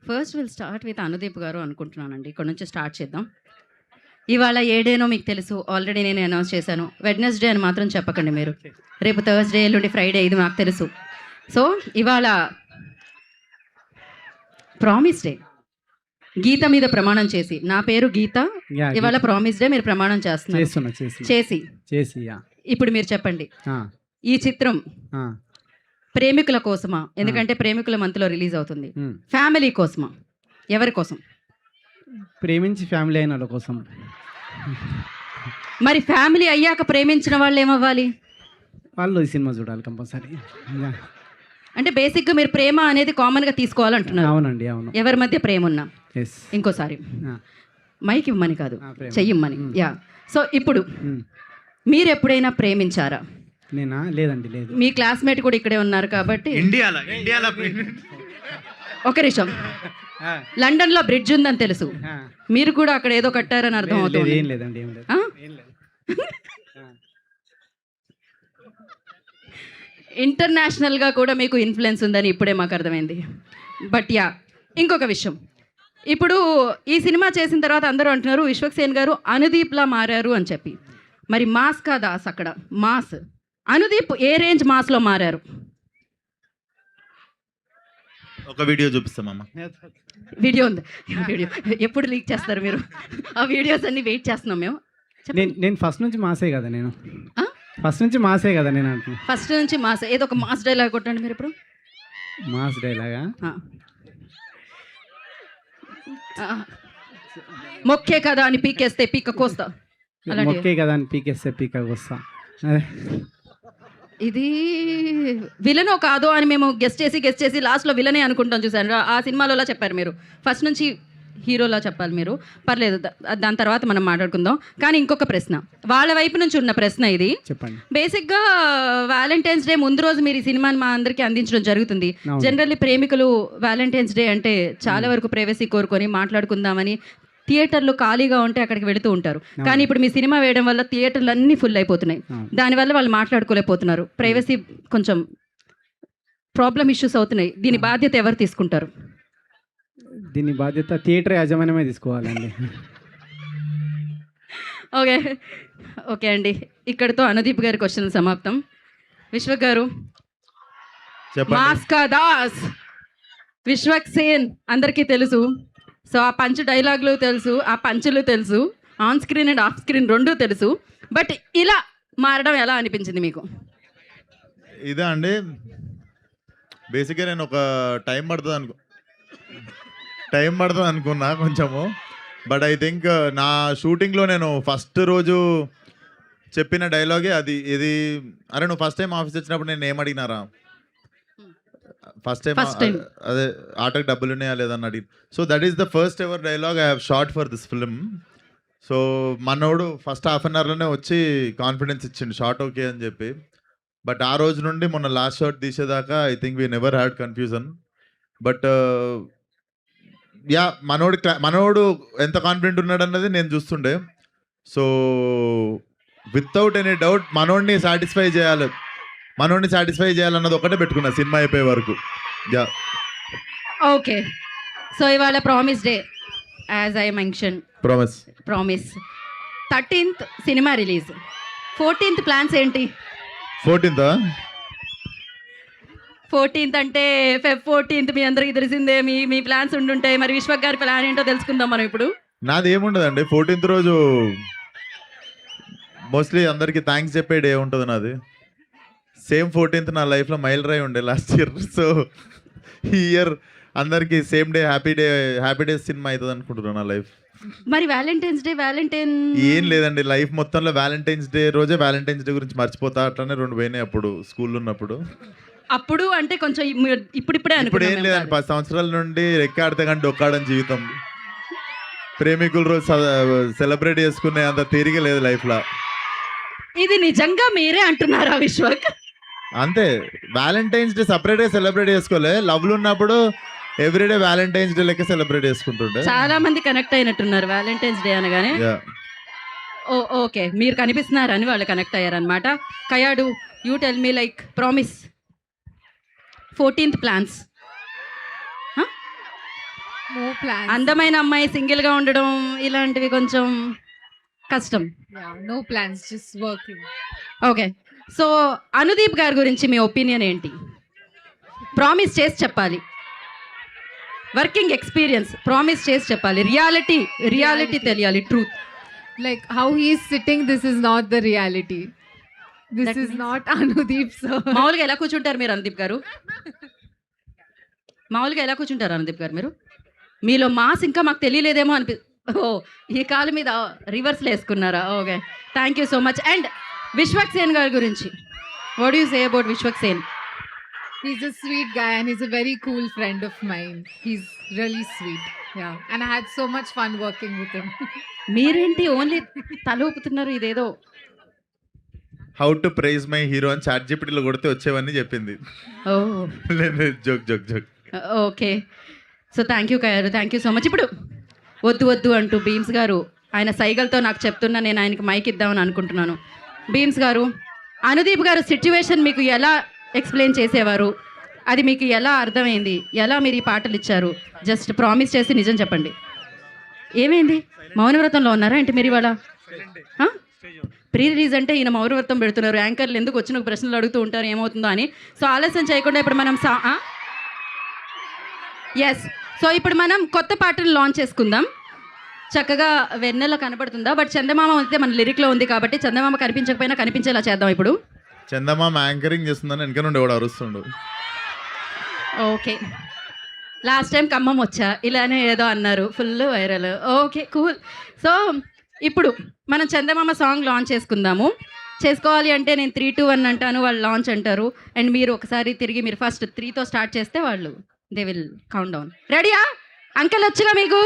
First will start with Anudeep గారు అనుకుంటున్నానండి. ఇక్కడ నుంచి స్టార్ట్ చేద్దాం. ఇవాళ ఏ డేనో మీకు తెలుసు. ఆల్రెడీ నేను అనౌన్స్ చేశాను. వెడ్నెస్డే అని మాత్రం చెప్పకండి మీరు. రేపు థర్స్డే, ఎల్లుండి ఫ్రైడే, ఇది నాకు తెలుసు. సో ఇవాళ ప్రామిస్ డే. గీత మీద ప్రమాణం చేసి, నా పేరు గీత, ఇవాళ ప్రామిస్ డే మీరు ప్రమాణం చేస్తున్నారు. చేసి ఇప్పుడు మీరు చెప్పండి, ఈ చిత్రం ప్రేమికుల కోసమా? ఎందుకంటే ప్రేమికుల మంత్లో రిలీజ్ అవుతుంది. ఫ్యామిలీ కోసమా? ఎవరి కోసం? ప్రేమించి ఫ్యామిలీ అయిన వాళ్ళ కోసం. మరి ఫ్యామిలీ అయ్యాక ప్రేమించిన వాళ్ళు ఏమవ్వాలి? వాళ్ళు ఈ సినిమా చూడాలి కంపల్సరీ. అంటే బేసిక్గా మీరు ప్రేమ అనేది కామన్గా తీసుకోవాలంటున్నారు. అవునండి, అవును. ఎవరి మధ్య ప్రేమ ఉన్నా. ఇంకోసారి మైక్ ఇవ్వమని కాదు, చెయ్యమ్మని. యా. సో ఇప్పుడు మీరు ఎప్పుడైనా ప్రేమించారా? నేనా? లేదండి, లేదు. మీ క్లాస్మేట్ కూడా ఇక్కడే ఉన్నారు కాబట్టి. ఇండియాలో ఒక నిమిషం. లండన్ లో బ్రిడ్జ్ ఉందని తెలుసు, మీరు కూడా అక్కడ ఏదో కట్టారని అర్థం అవుతుంది. ఏం లేదండి, ఏం లేదు. ఇంటర్నేషనల్ గా కూడా మీకు ఇన్ఫ్లుయెన్స్ ఉందని ఇప్పుడే మాకు అర్థమైంది. బట్ యా, ఇంకొక విషయం. ఇప్పుడు ఈ సినిమా చేసిన తర్వాత అందరూ అంటున్నారు విశ్వక్సేన్ గారు అనుదీప్లా మారారు అని చెప్పి. మరి మాస్ కా దాస్ అక్కడ మాస్. అనుదీప్ ఏ రేంజ్ మాస్లో మారారు? ఒక వీడియో చూపిస్తామమ్మా. వీడియో ఉంది. వీడియో ఎప్పుడు లీక్ చేస్తారు మీరు? ఆ వీడియోస్ అన్ని వెయిట్ చేస్తున్నాం మేము. నేను ఫస్ట్ నుంచి మాసే కదా. నేను ఫస్ట్ నుంచి మాసే కదా. నేను అంటున్నా ఫస్ట్ నుంచి మాసే. ఏదో ఒక మాస్ డైలాగ్ కొట్టండి మీరు ఇప్పుడు. మాస్ డైలాగా? మొక్కే కదా అని పీకేస్తే పీక కోస్తా. మొక్కే కదా అని పీకేస్తే పీక కోస్తా. ఇది విలనో కాదో అని మేము గెస్ట్ చేసి లాస్ట్లో విలనే అనుకుంటాం. చూసాను ఆ సినిమాలో చెప్పారు మీరు. ఫస్ట్ నుంచి హీరోలా చెప్పాలి మీరు. పర్లేదు, దాని తర్వాత మనం మాట్లాడుకుందాం. కానీ ఇంకొక ప్రశ్న, వాళ్ళ వైపు నుంచి ఉన్న ప్రశ్న ఇది. చెప్పండి. బేసిక్గా వ్యాలంటైన్స్ డే ముందు రోజు మీరు ఈ సినిమాని మా అందరికీ అందించడం జరుగుతుంది. జనరల్లీ ప్రేమికులు వ్యాలంటైన్స్ డే అంటే చాలా వరకు ప్రైవసీ కోరుకొని మాట్లాడుకుందామని థియేటర్లు ఖాళీగా ఉంటే అక్కడికి వెళుతూ ఉంటారు. కానీ ఇప్పుడు మీ సినిమా వేయడం వల్ల థియేటర్లు అన్నీ ఫుల్ అయిపోతున్నాయి. దానివల్ల వాళ్ళు మాట్లాడుకోలేకపోతున్నారు. ప్రైవసీ కొంచెం ప్రాబ్లం ఇష్యూస్ అవుతున్నాయి. దీని బాధ్యత ఎవరు తీసుకుంటారు? దీని బాధ్యత థియేటర్ యాజమాన్యమే తీసుకోవాలండి. ఓకే అండి, ఇక్కడితో అనుదీప్ గారి క్వశ్చన్ సమాప్తం. విశ్వక్ గారు, మాస్ కా దాస్ విశ్వక్సేన్ అందరికీ తెలుసు. సో ఆ పంచ్ డైలాగులు తెలుసు, ఆ పంచులు తెలుసు, on screen and off screen రెండూ తెలుసు. బట్ ఇలా మారడం ఎలా అనిపించింది మీకు? ఇదా అండి, బేసిక్గా నేను ఒక టైం పడుతుంది అనుకున్నా కొంచెము. బట్ ఐ థింక్ నా షూటింగ్లో నేను ఫస్ట్ రోజు చెప్పిన డైలాగే అది. ఇది అరే నువ్వు ఫస్ట్ టైం ఆఫీస్ వచ్చినప్పుడు నేను ఏం అడిగినారా? ఫస్ట్ టైం అదే ఆటకు డబ్బులు ఉన్నాయా లేదని అడిగి. So that is the first ever dialogue I have short for this film. So మనోడు ఫస్ట్ హాఫ్ అన్ అవర్లోనే వచ్చి కాన్ఫిడెన్స్ ఇచ్చిండు షార్ట్ ఓకే అని చెప్పి. బట్ ఆ రోజు నుండి మొన్న లాస్ట్ షాట్ తీసేదాకా I think we never had confusion. But ya, మనోడు ఎంత కాన్ఫిడెంట్ ఉన్నాడు అన్నది నేను చూస్తుండే. సో వితౌట్ ఎనీ డౌట్ మనోడిని సాటిస్ఫై చేయాలన్నది ఒకటే పెట్టుకున్నా సినిమా అయిపోయే వరకు. Ya, okay. సో ఇవాళ promise day, as I mention. Promise 13th cinema release. 14th plans ఏంటి? 14th అంటే Feb 14th మీ అందరికీ తెలిసిందే. మీ ప్లాన్స్ ఉండుంటాయి. మరి విశ్వక్ గారి ప్లాన్ ఏంటో తెలుసుకుందాం మనం ఇప్పుడు. నాది ఏముండదండి, 14th రోజు మోస్ట్లీ అందరికీ థ్యాంక్స్ చెప్పే డే ఉంటుంది నాది. సేమ్ 14th నా లైఫ్లో మైల్ రాయి ఉండే లాస్ట్ ఇయర్. సో ఈ ఇయర్ అందరికీ same day happy day cinema అవుతుంది అనుకుంటున్నాను నా లైఫ్. మరి వ్యాలంటైన్స్ డే ఏం లేదండి, లైఫ్ మొత్తంలో వ్యాలంటైన్స్ డే రోజే వ్యాలంటైన్స్ డే గురించి మర్చిపోతా. అట్లానే 2 పోయినాయి అప్పుడు స్కూల్లో ఉన్నప్పుడు. అప్పుడు అంటే కొంచెం ఇప్పుడిప్పుడే ఇప్పుడు ఏం లేదండి, 10 సంవత్సరాల నుండి రెక్కాడితే కానీ డొక్కాడని జీవితం. ప్రేమికుల రోజు సెలబ్రేట్ చేసుకునే అంత తీరిక లేదు లైఫ్లో. ఇది నిజంగా మీరే అంటున్నారా విశ్వక్? అంతే, వ్యాలంటైన్స్ డే సపరేట్గా సెలబ్రేట్ చేసుకోలే. లవ్లు ఉన్నప్పుడు ఎవ్రీడే వ్యాలంటైన్స్ డే లెక్క సెలబ్రేట్ చేసుకుంటుండే. చాలా మంది కనెక్ట్ అయినట్టున్నారు వ్యాలంటైన్స్ డే అనగానే. ఓకే, మీరు కనిపిస్తున్నారని వాళ్ళు కనెక్ట్ అయ్యారనమాట. Kayadu, you tell me like promise 14th plans. No plans. అందమైన అమ్మాయి సింగిల్గా ఉండడం ఇలాంటివి కొంచెం కష్టం. Yeah, no plans, just working. Okay, so Anudeep గారి గురించి మీ ఒపీనియన్ ఏంటి? ప్రామిస్ చేసి చెప్పాలి, వర్కింగ్ ఎక్స్పీరియన్స్ ప్రామిస్ చేసి చెప్పాలి, రియాలిటీ తెలియాలి, truth. Like how he is sitting, this is not the reality. This That is means- not Anudeep sir. మామూలుగా ఎలా కూర్చుంటారు మీరు అనుదీప్ గారు? మామూలుగా ఎలా కూర్చుంటారు అనుదీప్ గారు మీరు? మీలో మాస్ ఇంకా మాకు తెలియలేదేమో ఓ, ఈ కాలు మీద రివర్స్లో వేసుకున్నారా? Okay, thank you so much. And Vishwak Sen గారి గురించి what you say about Vishwak Sen? He's a sweet guy and he's a very cool friend of mine. He's really sweet. Yeah, and I had so much fun working with him. మీరేంటి only తల ఊపుతున్నారు? ఇదేదో how to praise my hero అని చాట్ జీపీటీలో కొడితే వచ్చేవన్నీ చెప్పింది. Oh, joke. Okay, so thank you గారు, థ్యాంక్ యూ సో మచ్. ఇప్పుడు వద్దు అంటూ బీమ్స్ గారు ఆయన సైగలతో నాకు చెప్తున్నా, నేను ఆయనకి మైక్ ఇద్దామని అనుకుంటున్నాను. బీమ్స్ గారు, అనుదీప్ గారు సిచ్యువేషన్ మీకు ఎలా ఎక్స్ప్లెయిన్ చేసేవారు? అది మీకు ఎలా అర్థమైంది? ఎలా మీరు ఈ పాటలు ఇచ్చారు? జస్ట్ ప్రామిస్ చేసి నిజం చెప్పండి. ఏమైంది? మౌనవ్రతంలో ఉన్నారా ఏంటి మీరు ఇవాళ? ప్రీ రిలీజ్ అంటే ఈయన మౌనవ్రతం పెడుతున్నారు, యాంకర్లు ఎందుకు వచ్చిన ప్రశ్నలు అడుగుతూ ఉంటారు ఏమవుతుందో అని. సో ఆలస్యం చేయకుండా ఇప్పుడు మనం ఎస్, సో ఇప్పుడు మనం కొత్త పాటలు లాంచ్ చేసుకుందాం. చక్కగా వెన్నెల కనపడుతుందా? బట్ చందమామ అయితే మన లిరిక్లో ఉంది కాబట్టి చందమామ కనిపించకపోయినా కనిపించేలా చేద్దాం ఇప్పుడు. చందమామ యాంకరింగ్ చేస్తుందని వెనక నుండి ఎవడు అరుస్తుండు. ఓకే, లాస్ట్ టైం ఖమ్మం వచ్చా ఇలానే ఏదో అన్నారు, full viral. Okay, cool. So ఇప్పుడు మనం చందమామ సాంగ్ లాంచ్ చేసుకోవాలి అంటే నేను 3, 2, 1 అంటాను, వాళ్ళు లాంచ్ అంటారు. అండ్ మీరు ఒకసారి తిరిగి మీరు ఫస్ట్ 3తో స్టార్ట్ చేస్తే వాళ్ళు దే విల్ కౌంట్ డౌన్. రెడీయా? అంకెల్ వచ్చుగా మీకు?